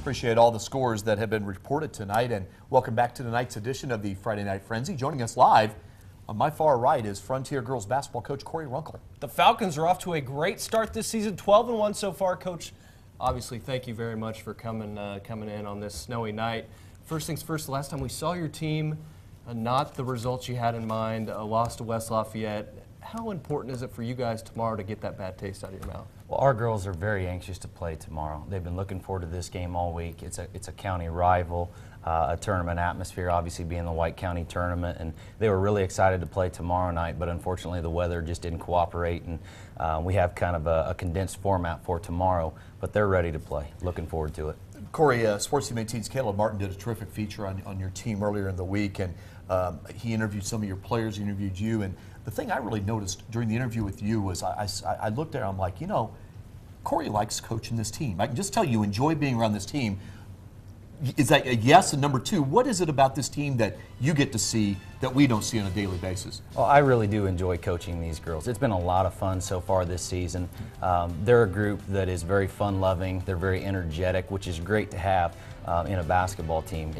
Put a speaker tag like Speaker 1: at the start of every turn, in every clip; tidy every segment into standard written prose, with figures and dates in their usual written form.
Speaker 1: Appreciate all the scores that have been reported tonight, and welcome back to tonight's edition of the Friday Night Frenzy. Joining us live on my far right is Frontier girls basketball coach Corey Runkle.
Speaker 2: The Falcons are off to a great start this season, 12-1 so far. Coach, obviously, thank you very much for coming in on this snowy night. First things first, the last time we saw your team, not the results you had in mind, a loss to West Lafayette. How important is it for you guys tomorrow to get that bad taste out of your mouth?
Speaker 3: Well, our girls are very anxious to play tomorrow. They've been looking forward to this game all week. It's a county rival, a tournament atmosphere, obviously being the White County tournament, and they were really excited to play tomorrow night, but unfortunately the weather just didn't cooperate, and we have kind of a condensed format for tomorrow, but they're ready to play. Looking forward to it.
Speaker 1: Corey, Sports Team 18's Caleb Martin did a terrific feature on your team earlier in the week, and he interviewed some of your players, he interviewed you, and the thing I really noticed during the interview with you was I looked there, I'm like, you know, Corey likes coaching this team. I can just tell you enjoy being around this team. Is that a yes? And number two, what is it about this team that you get to see that we don't see on a daily basis?
Speaker 3: Well, I really do enjoy coaching these girls. It's been a lot of fun so far this season. They're a group that is very fun-loving. They're very energetic, which is great to have in a basketball team.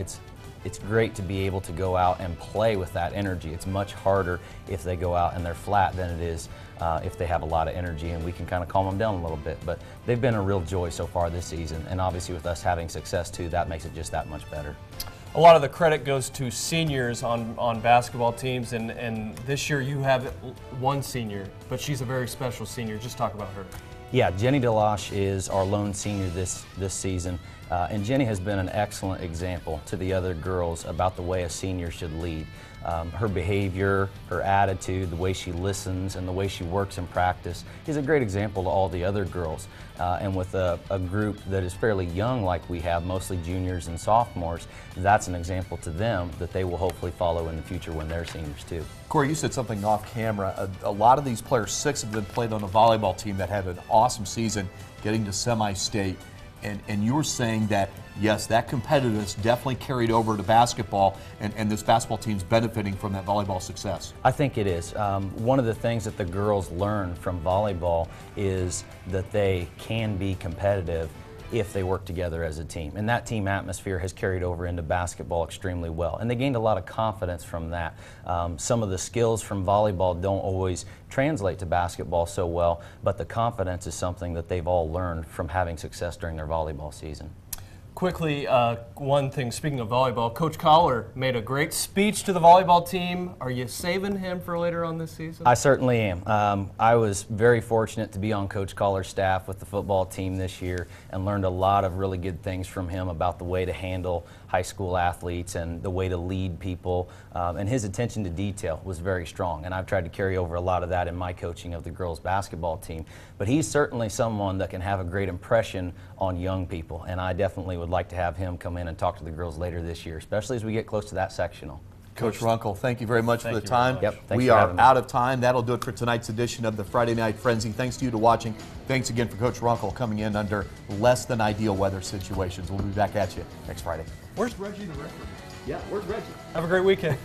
Speaker 3: It's great to be able to go out and play with that energy. It's much harder if they go out and they're flat than it is if they have a lot of energy, and we can kind of calm them down a little bit. But they've been a real joy so far this season, and obviously with us having success too, that makes it just that much better.
Speaker 2: A lot of the credit goes to seniors on basketball teams, and this year you have one senior, but she's a very special senior. Just talk about her.
Speaker 3: Yeah, Jenny DeLoche is our lone senior this season, and Jenny has been an excellent example to the other girls about the way a senior should lead. Her behavior, her attitude, the way she listens, and the way she works in practice is a great example to all the other girls. And with a group that is fairly young like we have, mostly juniors and sophomores, that's an example to them that they will hopefully follow in the future when they're seniors too.
Speaker 1: Corey, you said something off camera. A lot of these players, 6 of them played on a volleyball team that had an awesome season, getting to semi-state. And you were saying that, yes, that competitiveness definitely carried over to basketball, and this basketball team's benefiting from that volleyball success.
Speaker 3: I think it is. One of the things that the girls learn from volleyball is that they can be competitive if they work together as a team. And that team atmosphere has carried over into basketball extremely well. And they gained a lot of confidence from that. Some of the skills from volleyball don't always translate to basketball so well, but the confidence is something that they've all learned from having success during their volleyball season.
Speaker 2: Quickly, one thing, speaking of volleyball, Coach Collar made a great speech to the volleyball team. Are you saving him for later on this season?
Speaker 3: I certainly am. I was very fortunate to be on Coach Collar's staff with the football team this year and learned a lot of really good things from him about the way to handle high school athletes and the way to lead people. And his attention to detail was very strong, and I've tried to carry over a lot of that in my coaching of the girls basketball team. But he's certainly someone that can have a great impression on young people, and I definitely would like to have him come in and talk to the girls later this year, especially as we get close to that sectional.
Speaker 1: Coach Runkle, thank you very much for the time.
Speaker 3: Yep,
Speaker 1: we are out of time. That'll do it for tonight's edition of the Friday Night Frenzy. Thanks to you for watching. Thanks again for Coach Runkle coming in under less than ideal weather situations. We'll be back at you next Friday.
Speaker 2: Where's Reggie the referee?
Speaker 1: Yeah, where's Reggie?
Speaker 2: Have a great weekend.